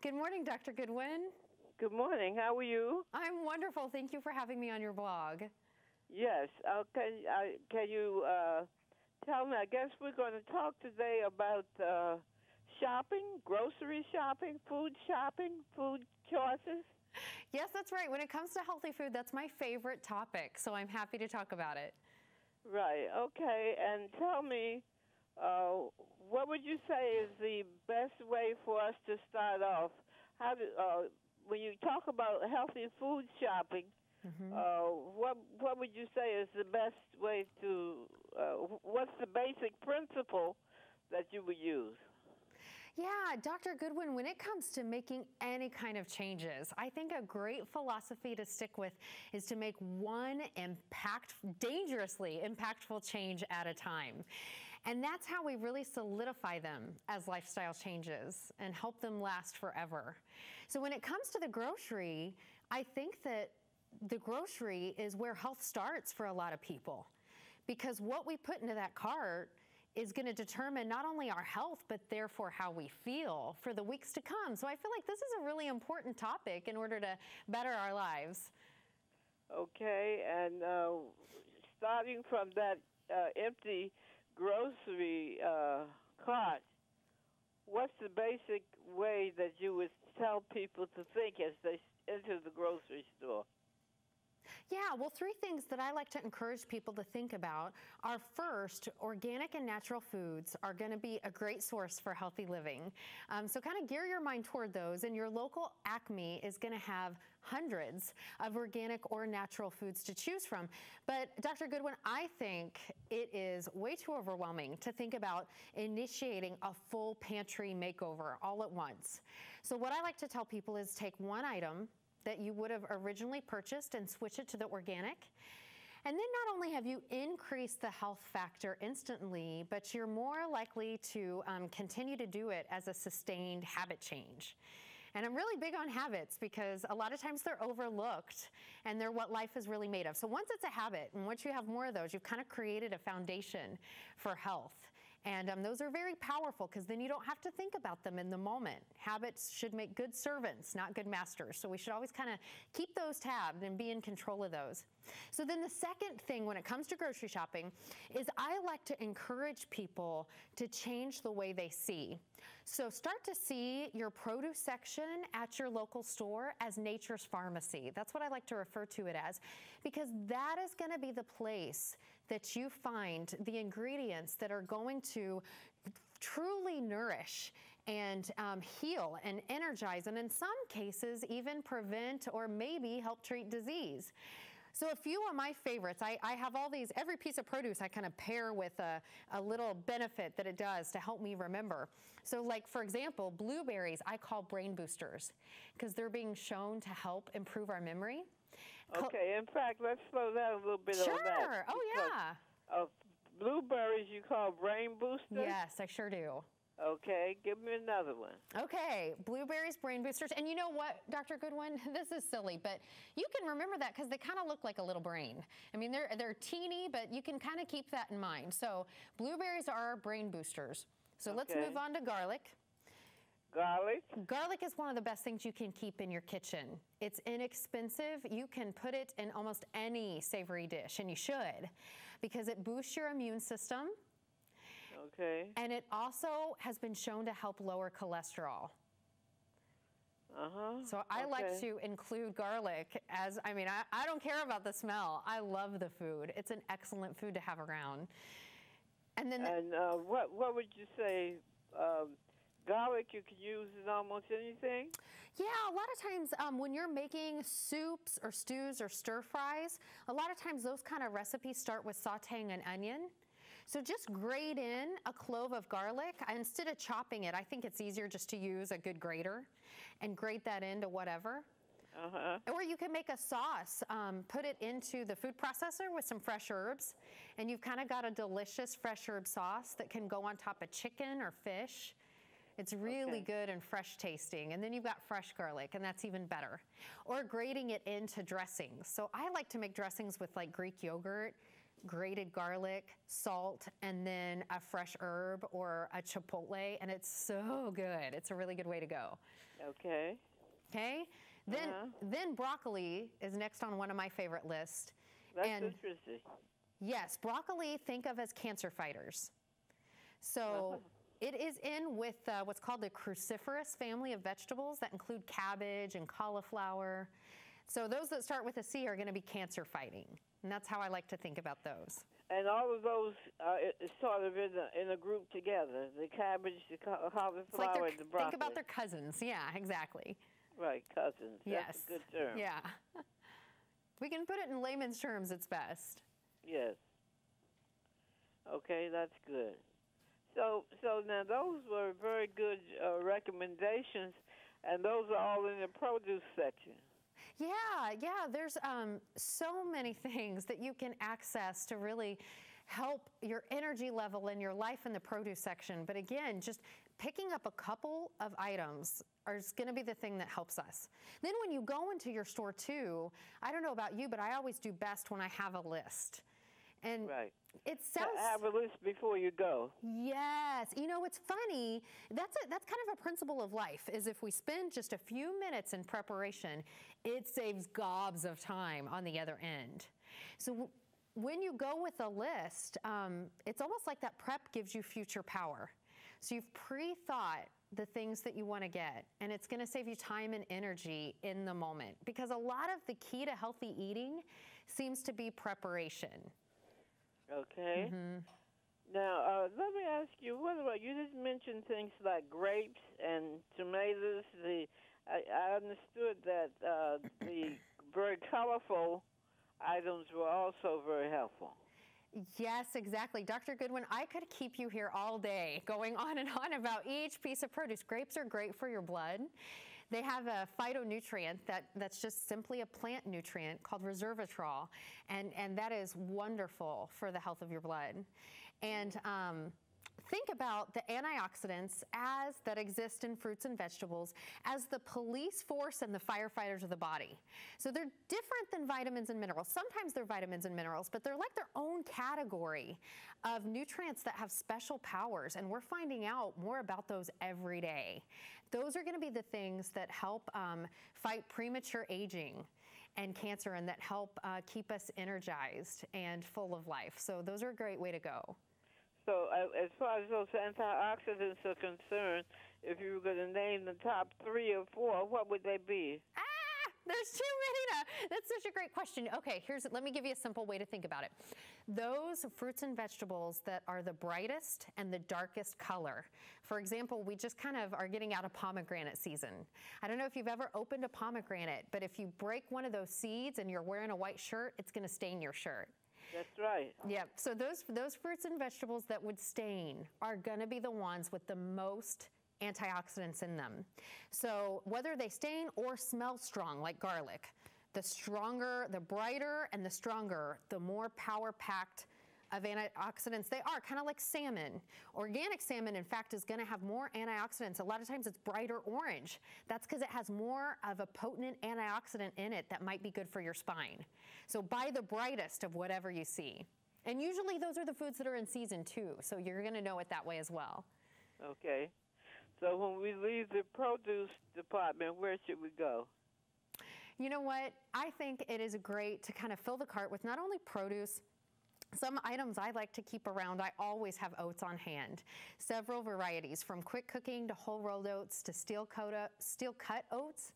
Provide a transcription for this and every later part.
Good morning, Dr. Goodwin. Good morning. How are you? I'm wonderful. Thank you for having me on your blog. Yes. Can you tell me? I guess we're going to talk today about shopping, grocery shopping, food choices. Yes, that's right. When it comes to healthy food, that's my favorite topic, so I'm happy to talk about it. Right. Okay. And tell me, what would you say is the best way for us to start off? When you talk about healthy food shopping, what would you say is the best way to? What's the basic principle that you would use? Yeah, Dr. Goodwin, when it comes to making any kind of changes, I think a great philosophy to stick with is to make one dangerously impactful change at a time. And that's how we really solidify them as lifestyle changes and help them last forever. So when it comes to the grocery, I think that the grocery is where health starts for a lot of people, because what we put into that cart is going to determine not only our health, but therefore how we feel for the weeks to come. So I feel like this is a really important topic in order to better our lives. Okay, and starting from that empty grocery cart, what's the basic way that you would tell people to think as they enter the grocery store? Yeah, well, three things that I like to encourage people to think about are, first, organic and natural foods are going to be a great source for healthy living. So kind of gear your mind toward those, and your local Acme is going to have hundreds of organic or natural foods to choose from. But Dr. Goodwin, I think it is way too overwhelming to think about initiating a full pantry makeover all at once. So what I like to tell people is take one item that you would have originally purchased and switch it to the organic. And then not only have you increased the health factor instantly, but you're more likely to continue to do it as a sustained habit change. And I'm really big on habits because a lot of times they're overlooked and they're what life is really made of. So once it's a habit and once you have more of those, you've kind of created a foundation for health. And those are very powerful because then you don't have to think about them in the moment. Habits should make good servants, not good masters. So we should always kind of keep those tabbed and be in control of those. So then the second thing when it comes to grocery shopping is I like to encourage people to change the way they see. So start to see your produce section at your local store as nature's pharmacy. That's what I like to refer to it as, because that is going to be the place that you find the ingredients that are going to truly nourish and heal and energize, and in some cases even prevent or maybe help treat disease. So a few of my favorites, I have all these, every piece of produce I kind of pair with a little benefit that it does to help me remember. So like, for example, blueberries I call brain boosters because they're being shown to help improve our memory. Okay, in fact, let's slow down a little bit on that. Sure, oh yeah. Blueberries you call brain boosters? Yes, I sure do. Okay, give me another one. Okay, blueberries, brain boosters. And you know what, Dr. Goodwin? This is silly, but you can remember that because they kind of look like a little brain. I mean, they're teeny, but you can kind of keep that in mind. So blueberries are brain boosters. So let's move on to garlic. Garlic? Garlic is one of the best things you can keep in your kitchen. It's inexpensive. You can put it in almost any savory dish, and you should, because it boosts your immune system. Okay. And it also has been shown to help lower cholesterol. So I like to include garlic as, I mean, I don't care about the smell. I love the food. It's an excellent food to have around. And then what would you say, garlic you can use in almost anything? Yeah, a lot of times when you're making soups or stews or stir fries, a lot of times those kind of recipes start with sauteing an onion. So just grate in a clove of garlic. Instead of chopping it, I think it's easier just to use a good grater and grate that into whatever. Or you can make a sauce, put it into the food processor with some fresh herbs, and you've kind of got a delicious fresh herb sauce that can go on top of chicken or fish. It's really good and fresh tasting. And then you've got fresh garlic, and that's even better. Or grating it into dressings. So I like to make dressings with like Greek yogurt. grated garlic, salt, and then a fresh herb or a chipotle, and it's so good. It's a really good way to go. Okay. Okay? Then broccoli is next on one of my favorite lists. That's interesting. Yes, broccoli think of as cancer fighters. So it is in with what's called the cruciferous family of vegetables that include cabbage and cauliflower. So those that start with a C are going to be cancer fighting. And that's how I like to think about those. And all of those is sort of in a group together. The cabbage, the cauliflower, like the broccoli. Think about their cousins. Yeah, exactly. Right, cousins. Yes. That's a good term. Yeah. We can put it in layman's terms, it's best. Yes. Okay, that's good. So now those were very good recommendations, and those are all in the produce section. Yeah, there's so many things that you can access to really help your energy level in your life in the produce section. But again, just picking up a couple of items is going to be the thing that helps us. Then when you go into your store too, I don't know about you, but I always do best when I have a list. And right. It sounds... Have a list before you go. Yes. You know, it's funny. That's kind of a principle of life, is if we spend just a few minutes in preparation, it saves gobs of time on the other end. So when you go with a list, it's almost like that prep gives you future power. So you've pre-thought the things that you want to get, and it's going to save you time and energy in the moment, because a lot of the key to healthy eating seems to be preparation. Okay. Now, let me ask you, what about, you didn't mention things like grapes and tomatoes. I understood that the very colorful items were also very helpful. Yes, exactly. Dr. Goodwin, I could keep you here all day going on and on about each piece of produce. Grapes are great for your blood. They have a phytonutrient that's just simply a plant nutrient called resveratrol, and that is wonderful for the health of your blood. And think about the antioxidants that exist in fruits and vegetables as the police force and the firefighters of the body. So they're different than vitamins and minerals. Sometimes they're vitamins and minerals, but they're like their own category of nutrients that have special powers, and we're finding out more about those every day. Those are going to be the things that help fight premature aging and cancer, and that help keep us energized and full of life. So those are a great way to go. So as far as those antioxidants are concerned, if you were going to name the top 3 or 4, what would they be? There's too many. That's such a great question. Okay, let me give you a simple way to think about it. Those fruits and vegetables that are the brightest and the darkest color. For example, we just kind of are getting out of pomegranate season. I don't know if you've ever opened a pomegranate, but if you break one of those seeds and you're wearing a white shirt, it's going to stain your shirt. That's right. Yeah, so those fruits and vegetables that would stain are going to be the ones with the most antioxidants in them. So whether they stain or smell strong, like garlic, the stronger, the brighter and the stronger, the more power-packed of antioxidants they are, kind of like salmon. Organic salmon, in fact, is going to have more antioxidants. A lot of times it's brighter orange. That's because it has more of a potent antioxidant in it that might be good for your spine. So buy the brightest of whatever you see. And usually those are the foods that are in season too, so you're going to know it that way as well. Okay. So when we leave the produce department, where should we go? You know what? I think it is great to kind of fill the cart with not only produce. Some items I like to keep around, I always have oats on hand. Several varieties, from quick cooking to whole rolled oats to steel cut oats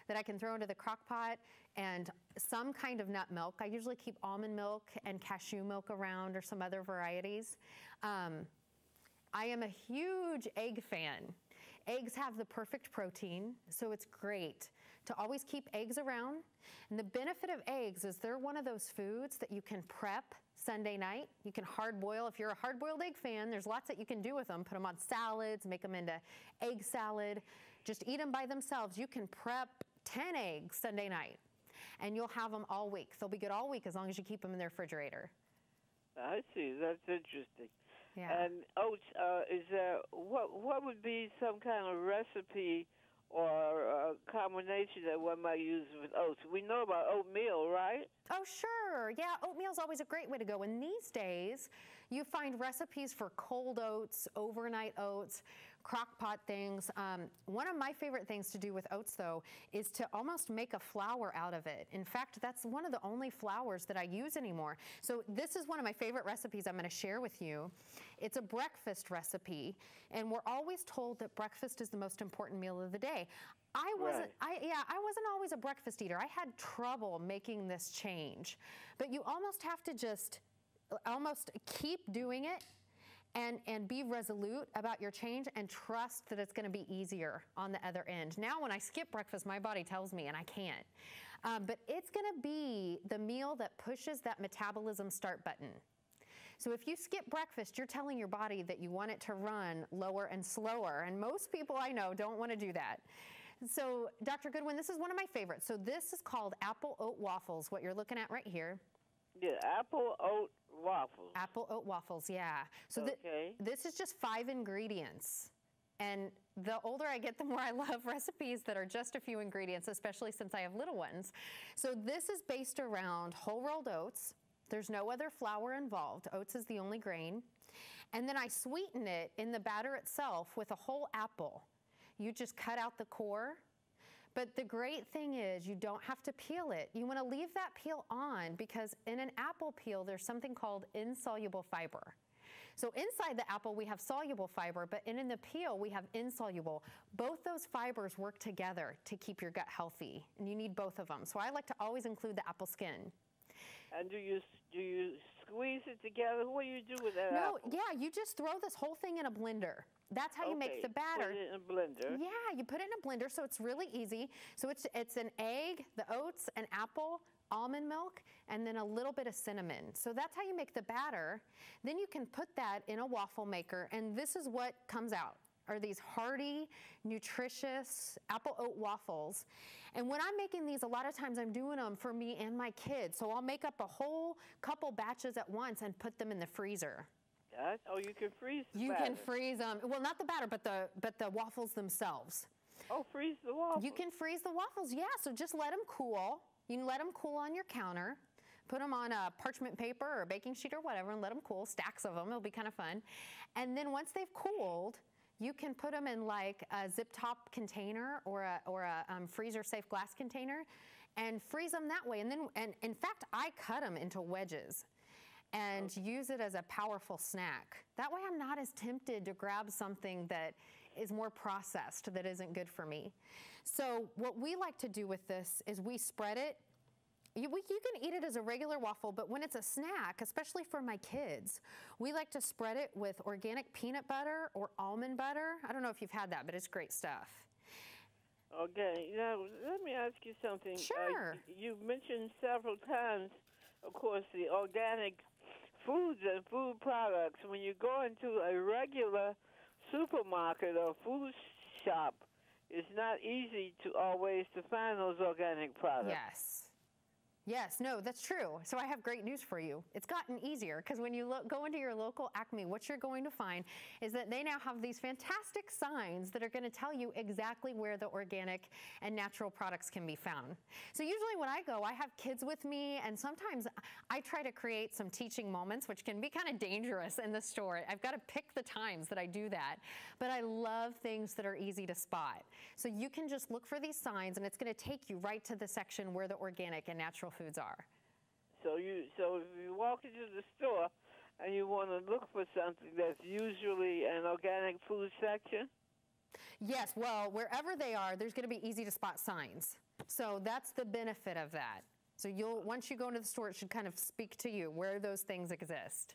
that I can throw into the crock pot, and some kind of nut milk. I usually keep almond milk and cashew milk around, or some other varieties. I am a huge egg fan. Eggs have the perfect protein, so it's great to always keep eggs around. And the benefit of eggs is they're one of those foods that you can prep Sunday night. You can hard boil. If you're a hard-boiled egg fan, there's lots that you can do with them. Put them on salads, make them into egg salad. Just eat them by themselves. You can prep 10 eggs Sunday night, and you'll have them all week. They'll be good all week as long as you keep them in the refrigerator. I see. That's interesting. Yeah. And oats, is there, what would be some kind of recipe or combination that one might use with oats? We know about oatmeal, right? Oh, sure. Yeah, oatmeal's always a great way to go. And these days, you find recipes for cold oats, overnight oats, crock pot things. One of my favorite things to do with oats, though, is to almost make a flour out of it. In fact, that's one of the only flours that I use anymore. So this is one of my favorite recipes I'm going to share with you. It's a breakfast recipe, and we're always told that breakfast is the most important meal of the day. I wasn't always a breakfast eater. I had trouble making this change. But you almost have to just almost keep doing it and be resolute about your change and trust that it's going to be easier on the other end. Now, when I skip breakfast, my body tells me, and I can't. But it's going to be the meal that pushes that metabolism start button. So if you skip breakfast, you're telling your body that you want it to run lower and slower. And most people I know don't want to do that. So, Dr. Goodwin, this is one of my favorites. So this is called apple oat waffles, what you're looking at right here. Yeah, apple oat waffles. Apple oat waffles, yeah. So this is just 5 ingredients. And the older I get, the more I love recipes that are just a few ingredients, especially since I have little ones. So this is based around whole rolled oats. There's no other flour involved. Oats is the only grain. And then I sweeten it in the batter itself with a whole apple. You just cut out the core. But the great thing is you don't have to peel it. You want to leave that peel on because in an apple peel, there's something called insoluble fiber. So inside the apple, we have soluble fiber, but in the peel, we have insoluble. Both those fibers work together to keep your gut healthy, and you need both of them. So I like to always include the apple skin. And do you squeeze it together? What do you do with that No, apple? yeah, you just throw this whole thing in a blender. That's how you make the batter. Put it in a blender. Yeah, you put it in a blender, so it's really easy. So it's an egg, the oats, an apple, almond milk, and then a little bit of cinnamon. So that's how you make the batter. Then you can put that in a waffle maker, and this is what comes out, are these hearty, nutritious apple oat waffles. And when I'm making these, a lot of times I'm doing them for me and my kids. So I'll make up a whole couple batches at once and put them in the freezer. Oh, you can freeze the You batter. can freeze them. Well, not the batter, but the waffles themselves. Oh, freeze the waffles. You can freeze the waffles, yeah. So just let them cool. You can let them cool on your counter. Put them on a parchment paper or a baking sheet or whatever and let them cool, stacks of them. It'll be kind of fun. And then once they've cooled, you can put them in like a zip top container or a freezer safe glass container and freeze them that way. And in fact, I cut them into wedges and use it as a powerful snack. That way I'm not as tempted to grab something that is more processed that isn't good for me. So what we like to do with this is we spread it. You can eat it as a regular waffle, but when it's a snack, especially for my kids, we like to spread it with organic peanut butter or almond butter. I don't know if you've had that, but it's great stuff. Okay, now let me ask you something. Sure. You mentioned several times, of course, the organic foods and food products. When you go into a regular supermarket or food shop, it's not easy to always find those organic products. Yes. Yes, no, that's true. So I have great news for you. It's gotten easier because when you go into your local Acme, what you're going to find is that they now have these fantastic signs that are going to tell you exactly where the organic and natural products can be found. So usually when I go, I have kids with me, and sometimes I try to create some teaching moments, which can be kind of dangerous in the store. I've got to pick the times that I do that. But I love things that are easy to spot. So you can just look for these signs, and it's going to take you right to the section where the organic and natural foods are. So if you walk into the store and you want to look for something that's usually an organic food section? Yes, well, wherever they are, there's going to be easy to spot signs. So that's the benefit of that. So once you go into the store, it should kind of speak to you where those things exist.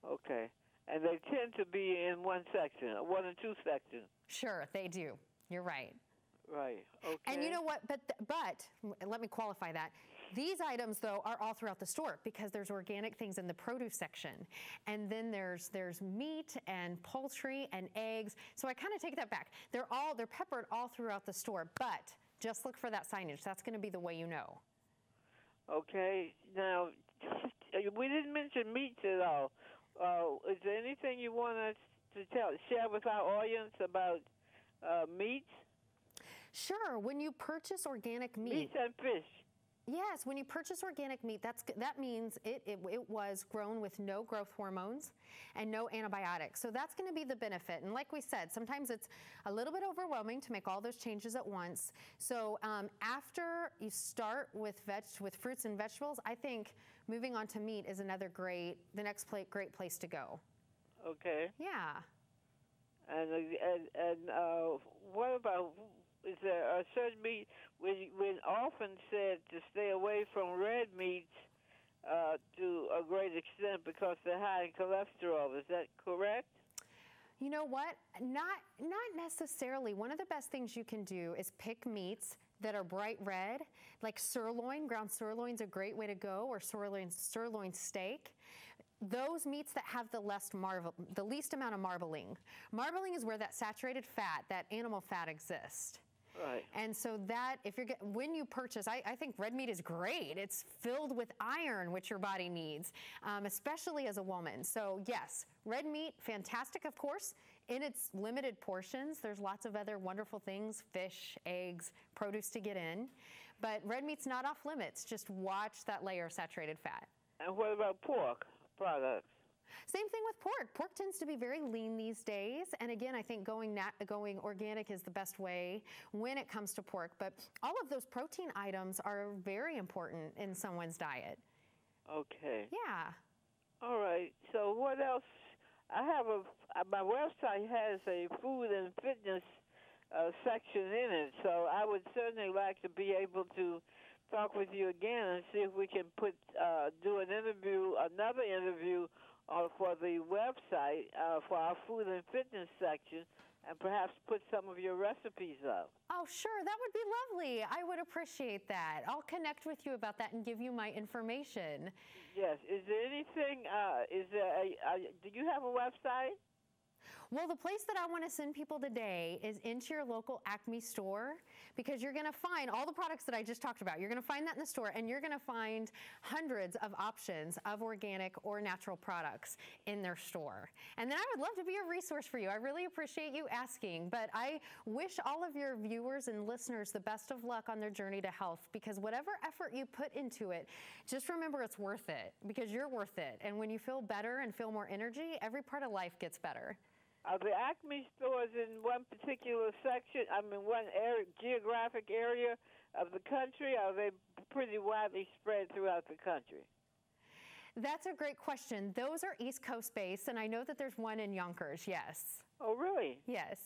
Okay. And they tend to be in one section, one or two sections. Sure, they do. You're right. Right. Okay. And you know what? But let me qualify that. These items, though, are all throughout the store because there's organic things in the produce section. And then there's meat and poultry and eggs. So I kind of take that back. They're peppered all throughout the store, but just look for that signage. That's going to be the way you know. Okay. Now, we didn't mention meats at all. Is there anything you want us to share with our audience about meats? Sure. When you purchase organic meat. Meat and fish. Yes, when you purchase organic meat, that means it was grown with no growth hormones and no antibiotics. So that's going to be the benefit. And like we said, sometimes it's a little bit overwhelming to make all those changes at once. So after you start with fruits and vegetables, I think moving on to meat is great place to go. Okay. Yeah. And what about? Is there a certain meat when often said to stay away from red meats to a great extent because they're high in cholesterol? Is that correct? You know what? Not necessarily. One of the best things you can do is pick meats that are bright red, like sirloin. Ground sirloin's a great way to go, or sirloin steak. Those meats that have the least amount of marbling. Marbling is where that saturated fat, that animal fat exists. Right. And so that, when you purchase, I think red meat is great. It's filled with iron, which your body needs, especially as a woman. So yes, red meat, fantastic, of course, in its limited portions. There's lots of other wonderful things, fish, eggs, produce to get in. But red meat's not off limits. Just watch that layer of saturated fat. And what about pork products? Same thing with pork. Pork tends to be very lean these days. And again, I think going organic is the best way when it comes to pork. But all of those protein items are very important in someone's diet. Okay. Yeah. All right. So what else? I have my website has a food and fitness section in it. So I would certainly like to be able to talk with you again and see if we can do another interview for the website for our food and fitness section, and perhaps put some of your recipes up. Oh, sure. That would be lovely. I would appreciate that. I'll connect with you about that and give you my information. Yes. Is there anything, do you have a website? Well, the place that I want to send people today is into your local Acme store, because you're going to find all the products that I just talked about. You're going to find that in the store, and you're going to find hundreds of options of organic or natural products in their store. And then I would love to be a resource for you. I really appreciate you asking, but I wish all of your viewers and listeners the best of luck on their journey to health, because whatever effort you put into it, just remember it's worth it, because you're worth it. And when you feel better and feel more energy, every part of life gets better. Are the Acme stores in one particular section, one geographic area of the country, or are they pretty widely spread throughout the country? That's a great question. Those are East Coast based, and I know that there's one in Yonkers, yes. Oh, really? Yes.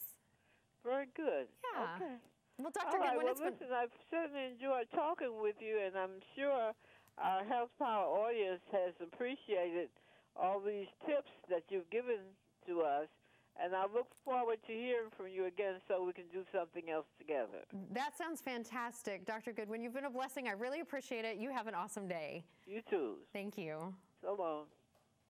Very good. Yeah. Okay. Well, Dr. Goodwin, listen, I've certainly enjoyed talking with you, and I'm sure our Health Power audience has appreciated all these tips that you've given to us. And I look forward to hearing from you again so we can do something else together. That sounds fantastic, Dr. Goodwin. You've been a blessing. I really appreciate it. You have an awesome day. You too. Thank you. So long.